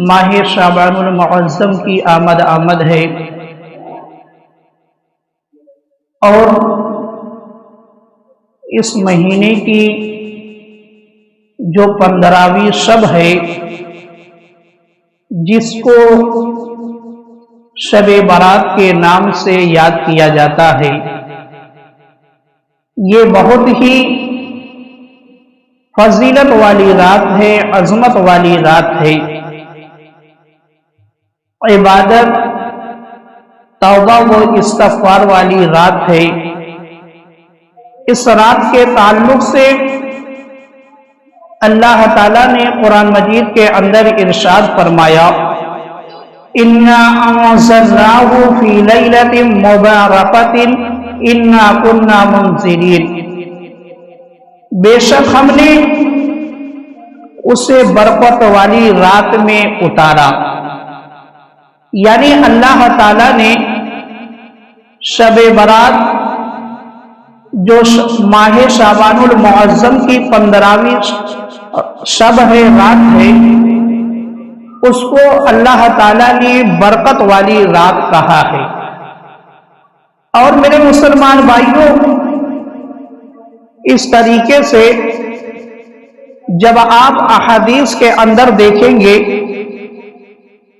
ماہ شعبان المعظم کی آمد ہے، اور اس مہینے کی جو 15ویں شب ہے جس کو شب برات کے نام سے یاد کیا جاتا ہے، یہ بہت ہی فضیلت والی رات ہے، عظمت والی رات ہے۔ عبادت، توبہ و استغفار والی رات ہے۔ اس رات کے تعلق سے اللہ تعالیٰ نے قرآن مجید کے اندر ارشاد فرمایا، اِنَّا أَنزَلْنَاهُ فِي لَيْلَةٍ مُبَارَكَةٍ إِنَّا كُنَّا مُنذِرِينَ، بے شک ہم نے اسے برکت والی رات میں اتارا۔ یعنی اللہ تعالیٰ نے شب برات جو ماہ شعبان المعظم کی 15ویں شب ہے، رات ہے، اس کو اللہ تعالیٰ نے برکت والی رات کہا ہے۔ اور میرے مسلمان بھائیوں، اس طریقے سے جب آپ احادیث کے اندر دیکھیں گے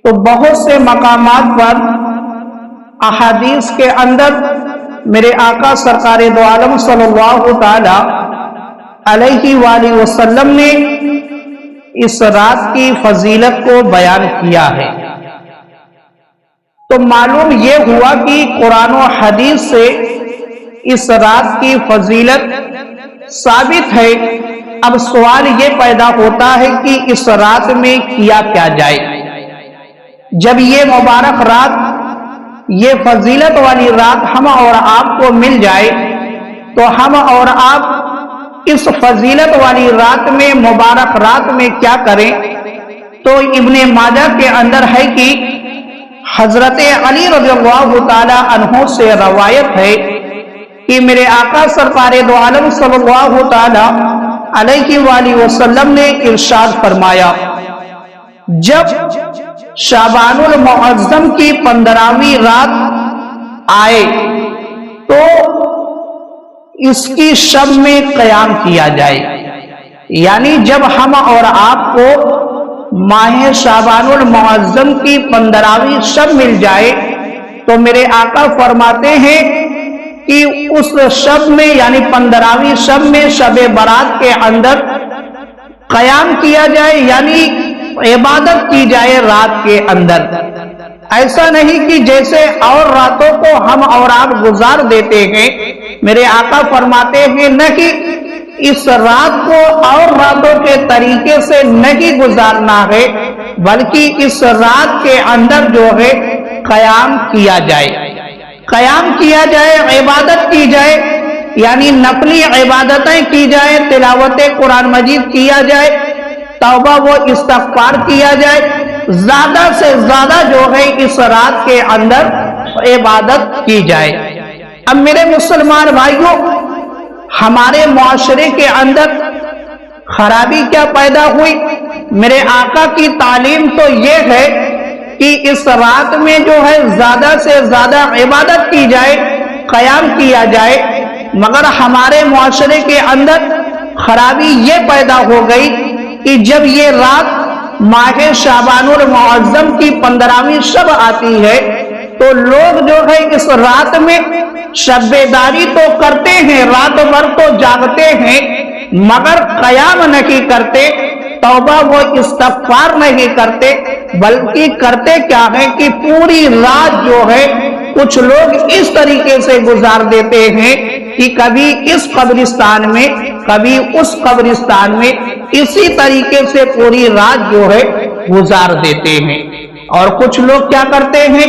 تو بہت سے مقامات پر احادیث کے اندر میرے آقا سرکار دو عالم صلی اللہ تعالی علیہ وآلہ وسلم نے اس رات کی فضیلت کو بیان کیا ہے۔ تو معلوم یہ ہوا کہ قرآن و حدیث سے اس رات کی فضیلت ثابت ہے۔ اب سوال یہ پیدا ہوتا ہے کہ اس رات میں کیا کیا جائے؟ جب یہ مبارک رات، یہ فضیلت والی رات ہم اور آپ کو مل جائے تو ہم اور آپ اس فضیلت والی رات میں، مبارک رات میں کیا کریں؟ تو ابن ماجہ کے اندر ہے کہ حضرت علی رضی اللہ تعالی عنہ سے روایت ہے کہ میرے آقا سرکار دو عالم صلی اللہ تعالی علیہ وآلہ وسلم نے ارشاد فرمایا، جب شعبان المعظم کی 15ویں رات آئے تو اس کی شب میں قیام کیا جائے۔ یعنی جب ہم اور آپ کو ماہ شعبان المعظم کی 15ویں شب مل جائے تو میرے آقا فرماتے ہیں کہ اس شب میں، یعنی 15ویں شب میں، شب برات کے اندر قیام کیا جائے، یعنی عبادت کی جائے رات کے اندر۔ ایسا نہیں کہ جیسے اور راتوں کو ہم اور آپ گزار دیتے ہیں، میرے آقا فرماتے ہیں نہیں، اس رات کو اور راتوں کے طریقے سے نہیں گزارنا ہے، بلکہ اس رات کے اندر جو ہے قیام کیا جائے، قیام کیا جائے، عبادت کی جائے، یعنی نفلی عبادتیں کی جائے، تلاوت قرآن مجید کیا جائے، توبہ و استغفار کیا جائے، زیادہ سے زیادہ جو ہے اس رات کے اندر عبادت کی جائے۔ اب میرے مسلمان بھائیوں، ہمارے معاشرے کے اندر خرابی کیا پیدا ہوئی؟ میرے آقا کی تعلیم تو یہ ہے کہ اس رات میں جو ہے زیادہ سے زیادہ عبادت کی جائے، قیام کیا جائے، مگر ہمارے معاشرے کے اندر خرابی یہ پیدا ہو گئی کہ جب یہ رات ماہ شعبان المعظم کی 15ویں شب آتی ہے تو لوگ جو ہے اس رات میں شب بیداری تو کرتے ہیں، رات بھر تو جاگتے ہیں، مگر قیام نہیں کرتے، توبہ و استغفار نہیں کرتے، بلکہ کرتے کیا ہے کہ پوری رات جو ہے کچھ لوگ اس طریقے سے گزار دیتے ہیں کہ کبھی اس قبرستان میں، کبھی اس قبرستان میں، اسی طریقے سے پوری رات جو ہے گزار دیتے ہیں۔ اور کچھ لوگ کیا کرتے ہیں؟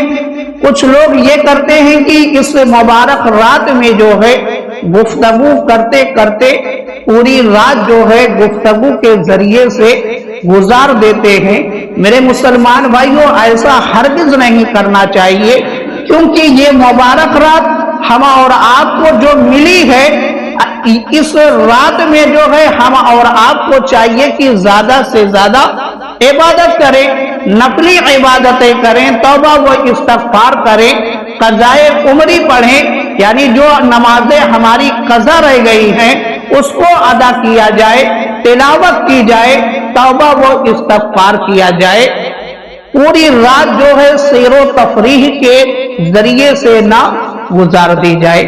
کچھ لوگ یہ کرتے ہیں کہ اس مبارک رات میں جو ہے گفتگو کرتے کرتے پوری رات جو ہے گفتگو کے ذریعے سے گزار دیتے ہیں۔ میرے مسلمان بھائیوں، ایسا ہرگز نہیں کرنا چاہیے، کیونکہ یہ مبارک رات ہم اور آپ کو جو ملی ہے، اس رات میں جو ہے ہم اور آپ کو چاہیے کہ زیادہ سے زیادہ عبادت کریں، نفلی عبادتیں کریں، توبہ و استغفار کریں، قضائے عمری پڑھیں، یعنی جو نمازیں ہماری قضا رہ گئی ہیں اس کو ادا کیا جائے، تلاوت کی جائے، توبہ و استغفار کیا جائے، پوری رات جو ہے سیر و تفریح کے ذریعے سے نہ گزار دی جائے۔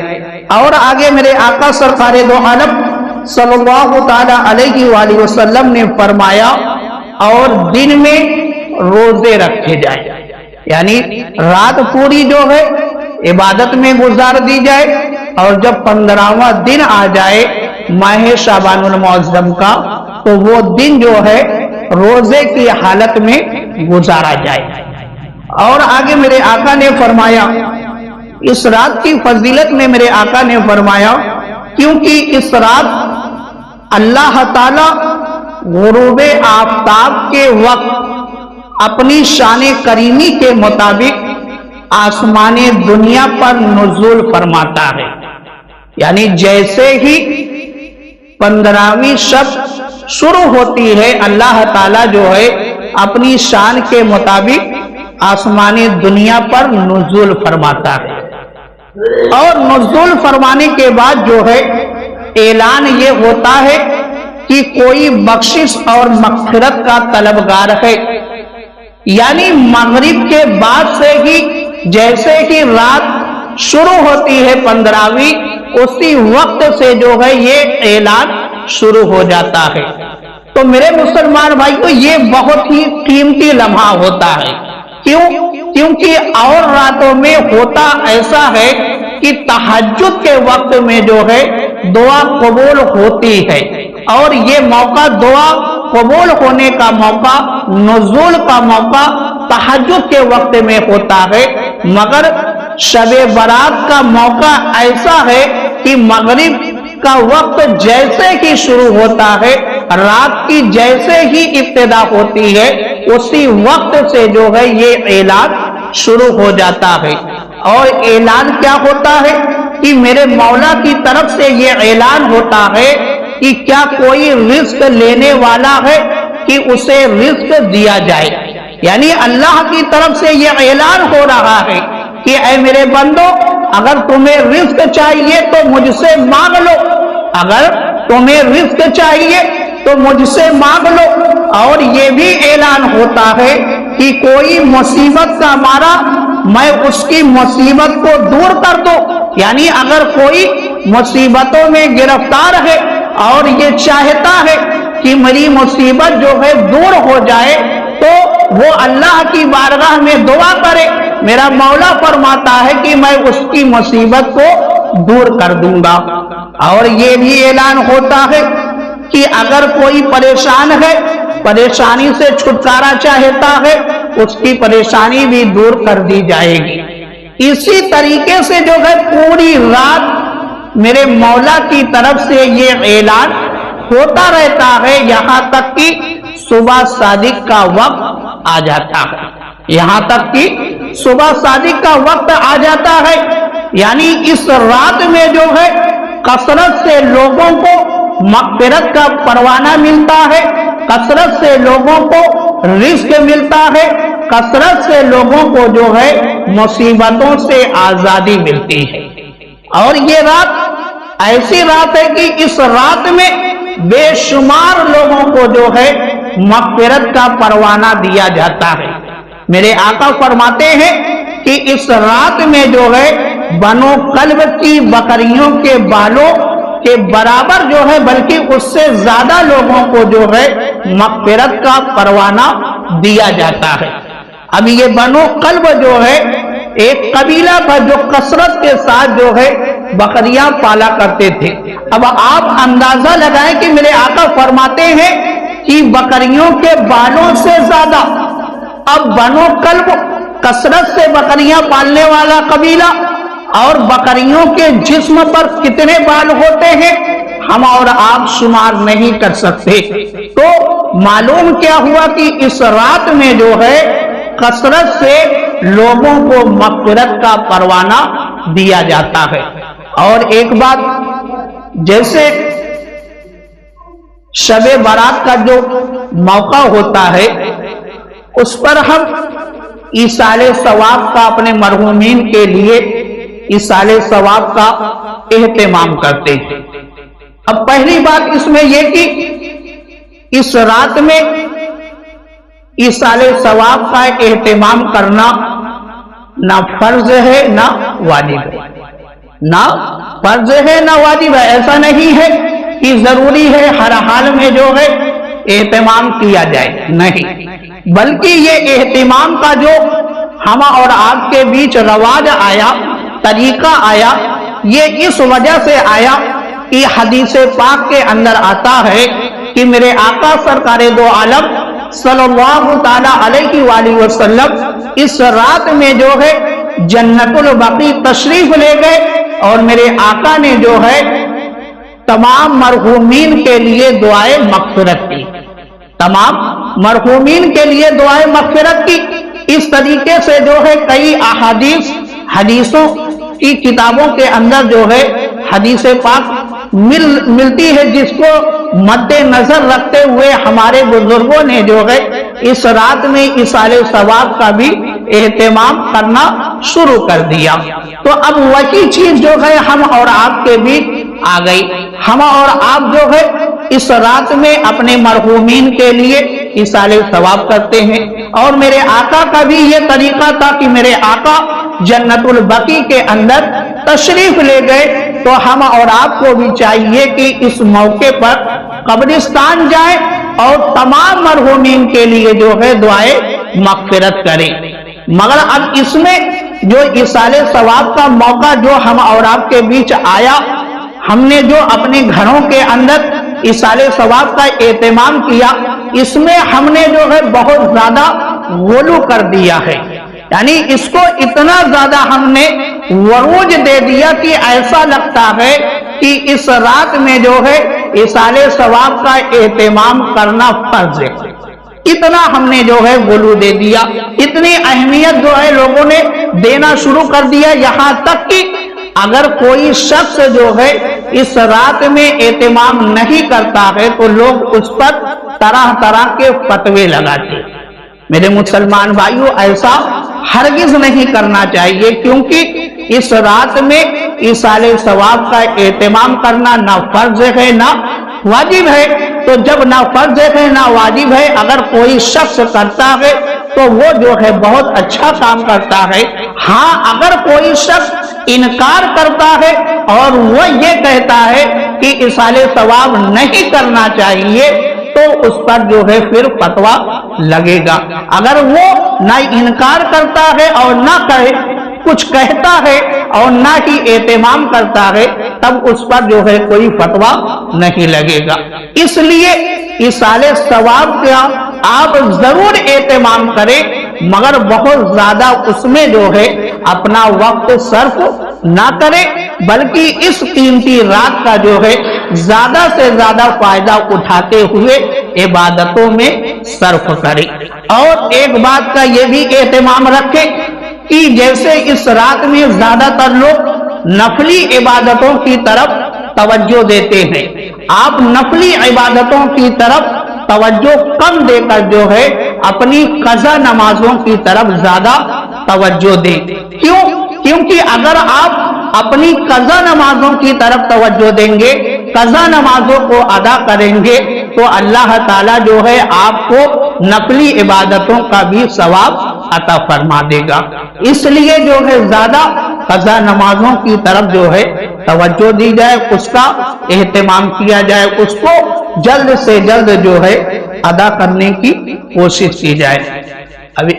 اور آگے میرے آقا سرکار دو عالم صلی اللہ تعالی علیہ وآلہ وسلم نے فرمایا اور دن میں روزے رکھے جائیں، یعنی رات پوری جو ہے عبادت میں گزار دی جائے، اور جب 15واں دن آ جائے ماہ شعبان المعظم کا تو وہ دن جو ہے روزے کی حالت میں گزارا جائے۔ اور آگے میرے آقا نے فرمایا، اس رات کی فضیلت میں میرے آقا نے فرمایا کیونکہ اس رات اللہ تعالی غروب آفتاب کے وقت اپنی شان کریمی کے مطابق آسمان دنیا پر نزول فرماتا ہے، یعنی جیسے ہی 15ویں شب شروع ہوتی ہے اللہ تعالیٰ جو ہے اپنی شان کے مطابق آسمان دنیا پر نزول فرماتا ہے، اور نزول فرمانے کے بعد جو ہے اعلان یہ ہوتا ہے کہ کوئی بخشش اور مغفرت کا طلبگار ہے، یعنی مغرب کے بعد سے ہی جیسے ہی رات شروع ہوتی ہے 15ویں، اسی وقت سے جو ہے یہ اعلان شروع ہو جاتا ہے۔ تو میرے مسلمان بھائیو یہ بہت ہی قیمتی لمحہ ہوتا ہے، کیونکہ اور راتوں میں ہوتا ایسا ہے کہ تہجد کے وقت میں جو ہے دعا قبول ہوتی ہے، اور یہ موقع دعا قبول ہونے کا موقع، نزول کا موقع تہجد کے وقت میں ہوتا ہے، مگر شب برات کا موقع ایسا ہے کہ مغرب کا وقت جیسے ہی شروع ہوتا ہے، رات کی جیسے ہی ابتدا ہوتی ہے، اسی وقت سے جو ہے یہ اعلان شروع ہو جاتا ہے۔ اور اعلان کیا ہوتا ہے کہ میرے مولا کی طرف سے یہ اعلان ہوتا ہے کہ کیا کوئی رزق لینے والا ہے کہ اسے رزق دیا جائے، یعنی اللہ کی طرف سے یہ اعلان ہو رہا ہے کہ اے میرے بندو، اگر تمہیں رزق چاہیے تو مجھ سے مانگ لو، اگر تمہیں رزق چاہیے تو مجھ سے مانگ لو۔ اور یہ بھی اعلان ہوتا ہے کہ کوئی مصیبت کا مارا میں اس کی مصیبت کو دور کر دوں، یعنی اگر کوئی مصیبتوں میں گرفتار ہے اور یہ چاہتا ہے کہ میری مصیبت جو ہے دور ہو جائے تو وہ اللہ کی بارگاہ میں دعا کرے، میرا مولا فرماتا ہے کہ میں اس کی مصیبت کو دور کر دوں گا۔ اور یہ بھی اعلان ہوتا ہے کہ اگر کوئی پریشان ہے، پریشانی سے چھٹکارا چاہتا ہے، اس کی پریشانی بھی دور کر دی جائے گی۔ اسی طریقے سے جو ہے پوری رات میرے مولا کی طرف سے یہ اعلان ہوتا رہتا ہے، یہاں تک کہ صبح صادق کا وقت آ جاتا ہے، یہاں تک کہ صبح صادق کا وقت آ جاتا ہے، یعنی اس رات میں جو ہے کثرت سے لوگوں کو مغفرت کا پروانہ ملتا ہے، کثرت سے لوگوں کو رزق ملتا ہے، کثرت سے لوگوں کو جو ہے مصیبتوں سے آزادی ملتی ہے۔ اور یہ رات ایسی رات ہے کہ اس رات میں بے شمار لوگوں کو جو ہے مغفرت کا پروانہ دیا جاتا ہے۔ میرے آقا فرماتے ہیں کہ اس رات میں جو ہے بنو کلب کی بکریوں کے بالوں کے برابر جو ہے بلکہ اس سے زیادہ لوگوں کو جو ہے مغفرت کا پروانہ دیا جاتا ہے۔ اب یہ بنو کلب جو ہے ایک قبیلہ تھا جو کثرت کے ساتھ جو ہے بکریاں پالا کرتے تھے۔ اب آپ اندازہ لگائیں کہ میرے آقا فرماتے ہیں کہ بکریوں کے بالوں سے زیادہ، اب بنو کلب کثرت سے بکریاں پالنے والا قبیلہ، اور بکریوں کے جسم پر کتنے بال ہوتے ہیں ہم اور آپ شمار نہیں کر سکتے۔ تو معلوم کیا ہوا کہ اس رات میں جو ہے کثرت سے لوگوں کو مغفرت کا پروانہ دیا جاتا ہے۔ اور ایک بات، جیسے شب برات کا جو موقع ہوتا ہے اس پر ہم ایصال ثواب کا اپنے مرحومین کے لیے ایصال ثواب کا اہتمام کرتے ہیں۔ اب پہلی بات اس میں یہ کہ اس رات میں ایصال ثواب کا اہتمام کرنا نہ فرض ہے نہ واجب ہے، نہ فرض ہے نہ واجب ہے۔ ایسا نہیں ہے کہ ضروری ہے ہر حال میں جو ہے اہتمام کیا جائے، نہیں، بلکہ یہ اہتمام کا جو ہم اور آپ کے بیچ رواج آیا، طریقہ آیا، یہ اس وجہ سے آیا کہ حدیث پاک کے اندر آتا ہے کہ میرے آقا سرکار دو عالم صلی اللہ تعالی علیہ وآلہ وسلم اس رات میں جو ہے جنت البقیع تشریف لے گئے اور میرے آقا نے جو ہے تمام مرحومین کے لیے دعائے مغفرت کی، تمام مرحومین کے لیے دعائے مغفرت کی۔ اس طریقے سے جو ہے کئی حدیثوں کی کتابوں کے اندر جو ہے حدیث پاک ملتی ہے، جس کو مد نظر رکھتے ہوئے ہمارے بزرگوں نے جو ہے اس رات میں ایصال ثواب کا بھی اہتمام کرنا شروع کر دیا۔ تو اب وہی چیز جو ہے ہم اور آپ کے بیچ آ گئی۔ ہم اور آپ جو ہے اس رات میں اپنے مرحومین کے لیے ایصال ثواب کرتے ہیں، اور میرے آقا کا بھی یہ طریقہ تھا کہ میرے آقا جنت البقیع کے اندر تشریف لے گئے، تو ہم اور آپ کو بھی چاہیے کہ اس موقع پر قبرستان جائیں اور تمام مرحومین کے لیے جو ہے دعائے مغفرت کریں۔ مگر اب اس میں جو ایصال ثواب کا موقع جو ہم اور آپ کے بیچ آیا، ہم نے جو اپنے گھروں کے اندر ایصال ثواب کا اہتمام کیا، اس میں ہم نے جو ہے بہت زیادہ غلو کر دیا ہے، یعنی اس کو اتنا زیادہ ہم نے وروج دے دیا کہ ایسا لگتا ہے کہ اس رات میں جو ہے ایصال ثواب کا اہتمام کرنا فرض ہے۔ اتنا ہم نے جو ہے غلو دے دیا، اتنی اہمیت جو ہے لوگوں نے دینا شروع کر دیا، یہاں تک کہ اگر کوئی شخص جو ہے اس رات میں اہتمام نہیں کرتا ہے تو لوگ اس پر طرح طرح کے فتوے لگاتے ہیں۔ میرے مسلمان بھائیوں، ایسا ہرگز نہیں کرنا چاہیے، کیونکہ اس رات میں ایصال ثواب کا اہتمام کرنا نہ فرض ہے نہ واجب ہے۔ تو جب نہ فرض ہے نہ واجب ہے، اگر کوئی شخص کرتا ہے تو وہ جو ہے بہت اچھا کام کرتا ہے۔ ہاں، اگر کوئی شخص انکار کرتا ہے اور وہ یہ کہتا ہے کہ ایصال ثواب نہیں کرنا چاہیے، تو اس پر جو ہے پھر فتویٰ لگے گا۔ اگر وہ نہ انکار کرتا ہے اور نہ کچھ کہتا ہے اور نہ ہی اہتمام کرتا ہے، تب اس پر جو ہے کوئی فتویٰ نہیں لگے گا۔ اس لیے ایصال ثواب کا آپ ضرور اہتمام کریں، مگر بہت زیادہ اس میں جو ہے اپنا وقت صرف نہ کریں، بلکہ اس قیمتی رات کا جو ہے زیادہ سے زیادہ فائدہ اٹھاتے ہوئے عبادتوں میں صرف کریں۔ اور ایک بات کا یہ بھی اہتمام رکھیں کہ جیسے اس رات میں زیادہ تر لوگ نفلی عبادتوں کی طرف توجہ دیتے ہیں، آپ نفلی عبادتوں کی طرف توجہ کم دے کر جو ہے اپنی قضا نمازوں کی طرف زیادہ توجہ دیں۔ کیوں؟ کیونکہ اگر آپ اپنی قضا نمازوں کی طرف توجہ دیں گے، قضا نمازوں کو ادا کریں گے، تو اللہ تعالیٰ جو ہے آپ کو نفلی عبادتوں کا بھی ثواب عطا فرما دے گا۔ اس لیے جو ہے زیادہ قضا نمازوں کی طرف جو ہے توجہ دی جائے، اس کا اہتمام کیا جائے، اس کو جلد سے جلد جو ہے ادا کرنے کی کوشش کی جائے۔ ابھی